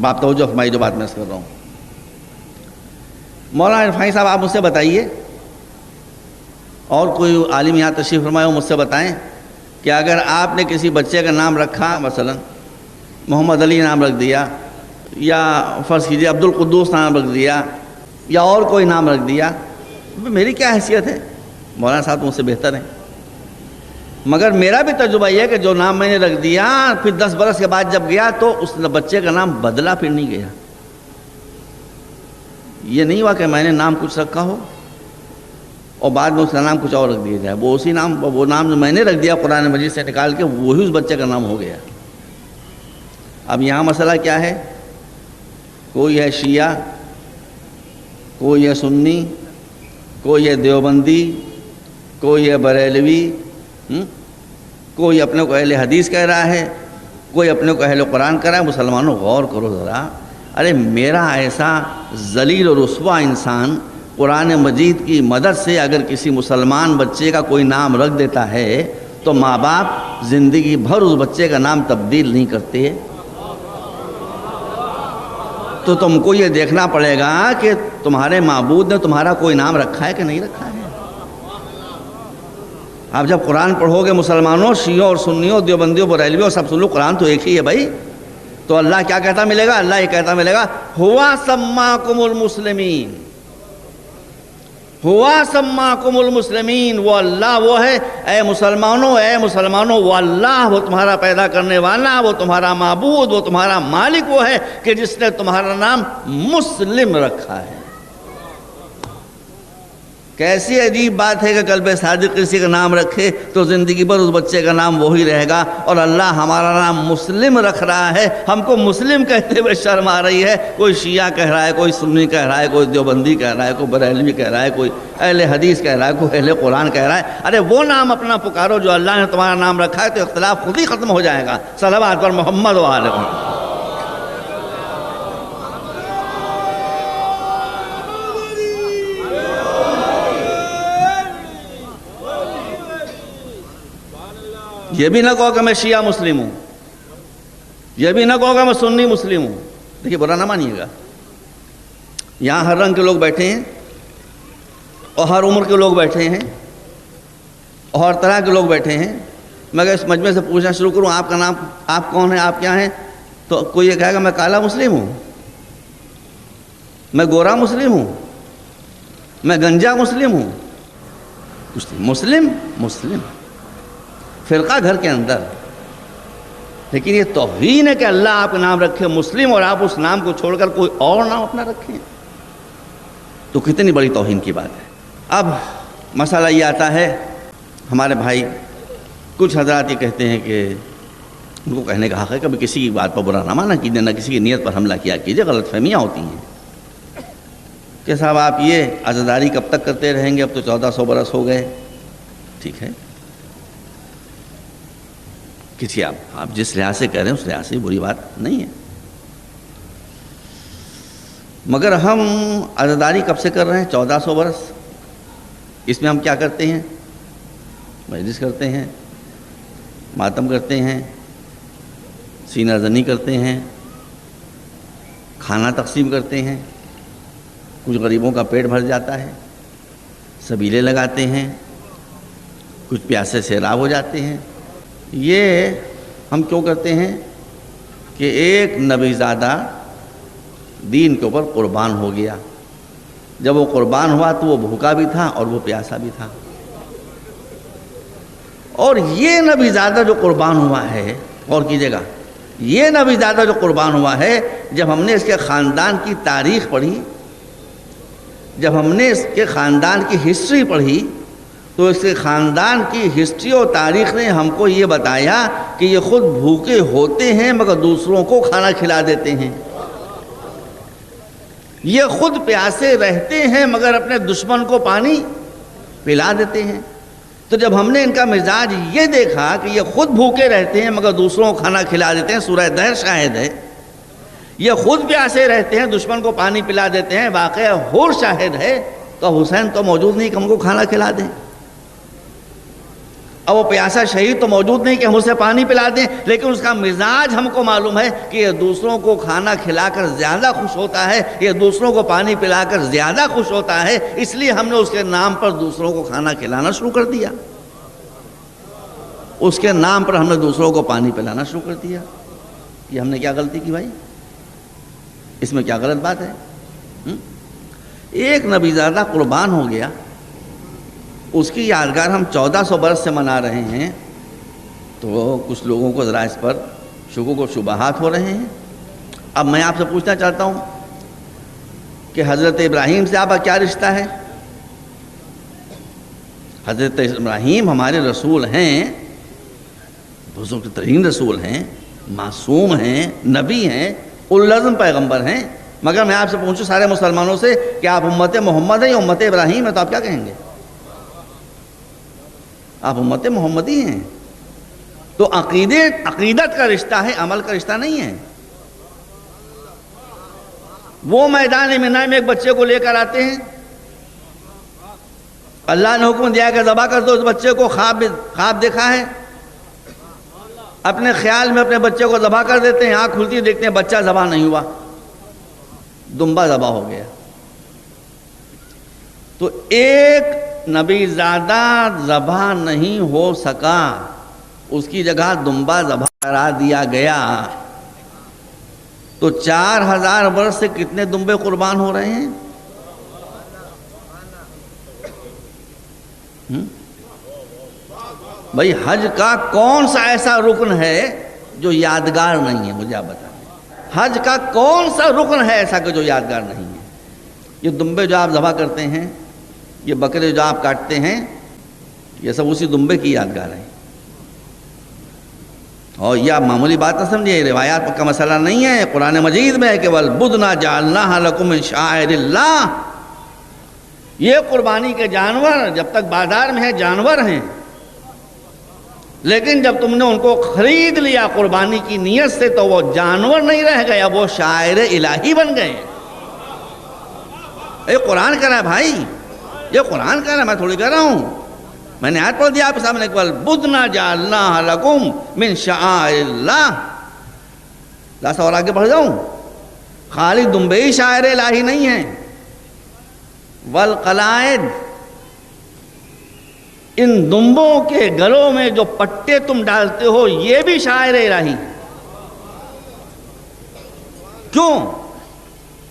آپ توجہ فرمائیے جو بات میں کر رہا ہوں۔ مولانا عرفانی صاحب آپ مجھ سے بتائیے، اور کوئی عالم یہاں تشریف فرمائے ہو مجھ سے بتائیں کہ اگر آپ نے کسی بچے کا نام رکھا، مثلا محمد علی نام رکھ دیا، یا فرض کیجیے عبد القدوس نام رکھ دیا، یا اور کوئی نام رکھ دیا، میری کیا حیثیت ہے؟ مولانا صاحب مجھ سے بہتر ہیں، مگر میرا بھی تجربہ یہ ہے کہ جو نام میں نے رکھ دیا پھر 10 برس کے بعد جب گیا تو اس بچے کا نام بدلا پھر نہیں گیا۔ یہ نہیں ہوا کہ میں نے نام کچھ رکھا ہو اور بعد میں اس کا نام کچھ اور رکھ دیا جائے، وہ نام جو میں نے رکھ دیا قرآن مجید سے نکال کے وہی اس بچے کا نام ہو گیا۔ اب یہاں مسئلہ کیا ہے؟ کوئی ہے شیعہ، کوئی ہے سنی، کوئی ہے دیوبندی، کوئی ہے بریلوی، کوئی اپنے کو اہل حدیث کہہ رہا ہے، کوئی اپنے کو اہل قرآن کہہ رہا ہے۔ مسلمانوں غور کرو ذرا، ارے میرا ایسا ذلیل و رسوا انسان قرآن مجید کی مدد سے اگر کسی مسلمان بچے کا کوئی نام رکھ دیتا ہے تو ماں باپ زندگی بھر اس بچے کا نام تبدیل نہیں کرتے، تو تم کو یہ دیکھنا پڑے گا کہ تمہارے معبود نے تمہارا کوئی نام رکھا ہے کہ نہیں رکھا ہے۔ آپ جب قرآن پڑھو گے مسلمانوں، شیعوں اور سنیوں، دیوبندیوں، بریلویوں، سب سن لو، قرآن تو ایک ہی ہے بھائی، تو اللہ کیا کہتا ملے گا؟ اللہ یہ کہتا ملے گا ہوا سماکم المسلمین، ہوا سماکم المسلمین، وہ اللہ وہ ہے، اے مسلمانوں وہ اللہ، وہ تمہارا پیدا کرنے والا، وہ تمہارا معبود، وہ تمہارا مالک وہ ہے کہ جس نے تمہارا نام مسلم رکھا ہے۔ کیسی عجیب بات ہے کہ قلب صادق کسی کا نام رکھے تو زندگی بھر اس بچے کا نام وہی رہے گا، اور اللہ ہمارا نام مسلم رکھ رہا ہے۔ ہم کو مسلم کہتے ہوئے شرم آ رہی ہے، کوئی شیعہ کہہ رہا ہے، کوئی سنی کہہ رہا ہے، کوئی دیوبندی کہہ رہا ہے، کوئی بریلوی کہہ رہا ہے، کوئی اہل حدیث کہہ رہا ہے، کوئی اہل قرآن کہہ رہا ہے۔ ارے وہ نام اپنا پکارو جو اللہ نے تمہارا نام رکھا ہے، تو اختلاف خود ہی ختم ہو جائے گا۔ صلوات پر محمد و آل محمد۔ یہ بھی نہ کہو کہ میں شیعہ مسلم ہوں، یہ بھی نہ کہو کہ میں سنی مسلم ہوں۔ دیکھیے برا نہ مانیے گا، یہاں ہر رنگ کے لوگ بیٹھے ہیں اور ہر عمر کے لوگ بیٹھے ہیں اور ہر طرح کے لوگ بیٹھے ہیں۔ میں اگر اس مجمع سے پوچھنا شروع کروں آپ کا نام، آپ کون ہیں، آپ کیا ہیں، تو کوئی یہ کہے گا میں کالا مسلم ہوں، میں گورا مسلم ہوں، میں گنجا مسلم ہوں، مسلم فرقہ گھر کے اندر۔ لیکن یہ توہین ہے کہ اللہ آپ کا نام رکھے مسلم اور آپ اس نام کو چھوڑ کر کوئی اور نام اپنا رکھیں، تو کتنی بڑی توہین کی بات ہے۔ اب مسئلہ یہ آتا ہے، ہمارے بھائی کچھ حضرات یہ کہتے ہیں کہ ان کو کہنے کا حق ہے، کبھی کسی کی بات پر برا نہ مانا کیجیے، نہ کسی کی نیت پر حملہ کیا کیجیے، غلط فہمیاں ہوتی ہیں کہ صاحب آپ یہ عزاداری کب تک کرتے رہیں گے، اب تو 1400 برس ہو گئے۔ ٹھیک ہے، کسی آپ جس لحاظ سے کہہ رہے ہیں اس لحاظ سے بری بات نہیں ہے، مگر ہم عزاداری کب سے کر رہے ہیں؟ 1400 برس۔ اس میں ہم کیا کرتے ہیں؟ مجلس کرتے ہیں، ماتم کرتے ہیں، سینہ زنی کرتے ہیں، کھانا تقسیم کرتے ہیں، کچھ غریبوں کا پیٹ بھر جاتا ہے، سبیلے لگاتے ہیں، کچھ پیاسے سیراب ہو جاتے ہیں۔ یہ ہم کیوں کرتے ہیں؟ کہ ایک نبی زادہ دین کے اوپر قربان ہو گیا، جب وہ قربان ہوا تو وہ بھوکا بھی تھا اور وہ پیاسا بھی تھا، اور یہ نبی زادہ جو قربان ہوا ہے، غور کیجیے گا، یہ نبی زادہ جو قربان ہوا ہے، جب ہم نے اس کے خاندان کی تاریخ پڑھی، جب ہم نے اس کے خاندان کی ہسٹری پڑھی، تو اس کے خاندان کی ہسٹری اور تاریخ نے ہم کو یہ بتایا کہ یہ خود بھوکے ہوتے ہیں مگر دوسروں کو کھانا کھلا دیتے ہیں، یہ خود پیاسے رہتے ہیں مگر اپنے دشمن کو پانی پلا دیتے ہیں۔ تو جب ہم نے ان کا مزاج یہ دیکھا کہ یہ خود بھوکے رہتے ہیں مگر دوسروں کو کھانا کھلا دیتے ہیں، سورہ دہر شاہد ہے، یہ خود پیاسے رہتے ہیں دشمن کو پانی پلا دیتے ہیں، واقعہ ہور شاہد ہے، تو حسین تو موجود نہیں کہ ہم کو کھانا کھلا دیں۔ اب وہ پیاسا شہید تو موجود نہیں کہ ہم اسے پانی پلا دیں، لیکن اس کا مزاج ہم کو معلوم ہے کہ یہ دوسروں کو کھانا کھلا کر زیادہ خوش ہوتا ہے، یہ دوسروں کو پانی پلا کر زیادہ خوش ہوتا ہے، اس لیے ہم نے اس کے نام پر دوسروں کو کھانا کھلانا شروع کر دیا، اس کے نام پر ہم نے دوسروں کو پانی پلانا شروع کر دیا۔ یہ ہم نے کیا غلطی کی بھائی؟ اس میں کیا غلط بات ہے؟ ایک نبی زادہ قربان ہو گیا، اس کی یادگار ہم 1400 برس سے منا رہے ہیں، تو کچھ لوگوں کو ذرا اس پر شکوک و شبہات ہو رہے ہیں۔ اب میں آپ سے پوچھنا چاہتا ہوں کہ حضرت ابراہیم سے آپ کا کیا رشتہ ہے؟ حضرت ابراہیم ہمارے رسول ہیں، بزرگ ترین رسول ہیں، معصوم ہیں، نبی ہیں، اولوالعزم پیغمبر ہیں، مگر میں آپ سے پوچھوں سارے مسلمانوں سے کہ آپ امت محمد ہیں یا امت ابراہیم ہیں، تو آپ کیا کہیں گے؟ آپ امت محمدی ہیں۔ تو عقیدت کا رشتہ ہے، عمل کا رشتہ نہیں ہے۔ وہ میدان مینا میں ایک بچے کو لے کر آتے ہیں، اللہ نے حکم دیا کہ ذبح کر دو، اس بچے کو خواب دیکھا ہے، اپنے خیال میں اپنے بچے کو ذبح کر دیتے ہیں، آنکھ کھلتی دیکھتے ہیں بچہ ذبح نہیں ہوا، دمبا ذبح ہو گیا۔ تو ایک نبی زادہ ذبح نہیں ہو سکا، اس کی جگہ دمبا ذبح کرا دیا گیا، تو 4000 برس سے کتنے دمبے قربان ہو رہے ہیں؟ بھائی حج کا کون سا ایسا رکن ہے جو یادگار نہیں ہے؟ مجھے آپ بتائیں، حج کا کون سا رکن ہے ایسا کہ جو یادگار نہیں ہے؟ یہ دمبے جو آپ ذبح کرتے ہیں، یہ بکرے جو آپ کاٹتے ہیں، یہ سب اسی دمبے کی یادگار ہے۔ اور یہ آپ معمولی بات نہ سمجھیے، روایات کا مسئلہ نہیں ہے، قرآن مجید میں ہے کہ وَالْبُدْنَ جَعَلْنَاهَا لَكُم مِّن شَعَائِرِ اللَّهِ، یہ قربانی کے جانور جب تک بازار میں ہیں جانور ہیں، لیکن جب تم نے ان کو خرید لیا قربانی کی نیت سے تو وہ جانور نہیں رہ گئے، اب وہ شاعر الہی بن گئے۔ یہ قرآن کہہ رہا ہے بھائی، یہ قرآن کہہ رہا ہے، میں تھوڑی کہہ رہا ہوں۔ میں نے آیت پڑھ دیا آپ کے سامنے، وَالْبُدْنَ جَعَلْنَاهَا لَكُم مِّن شَعَائِرِ اللَّهِ۔ ذرا اور آگے بڑھ جاؤں، خالی دمبے ہی شاعر الہی نہیں ہیں، وَالْقَلَائِدِ، ان دمبوں کے گلوں میں جو پٹے تم ڈالتے ہو یہ بھی شاعر الہی۔ کیوں؟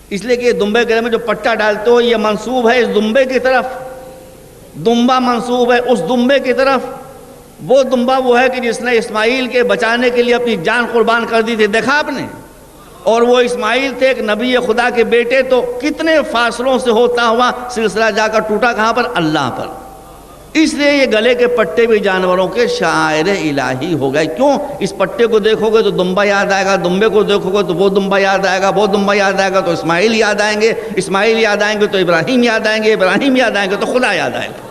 اس لیے کہ دمبے گلے میں جو پٹا ڈالتے ہو یہ منسوب ہے اس دمبے کی طرف، دمبا منسوب ہے اس دمبے کی طرف۔ وہ دمبا وہ ہے کہ جس نے اسماعیل کے بچانے کے لیے اپنی جان قربان کر دی تھی، دیکھا آپ نے؟ اور وہ اسماعیل تھے ایک نبی خدا کے بیٹے، تو کتنے فاصلوں سے ہوتا ہوا سلسلہ جا کر ٹوٹا کہاں پر؟ اللہ پر۔ اس لیے یہ گلے کے پٹے بھی جانوروں کے شاعر الہی ہو گئے۔ کیوں؟ اس پٹے کو دیکھو گے تو دمبا یاد آئے گا، دمبے کو دیکھو گے تو وہ دمبا یاد آئے گا، وہ دمبا یاد آئے گا تو اسماعیل یاد آئیں گے، اسماعیل یاد آئیں گے تو ابراہیم یاد آئیں گے، ابراہیم یاد آئیں گے تو خدا یاد آئے گا۔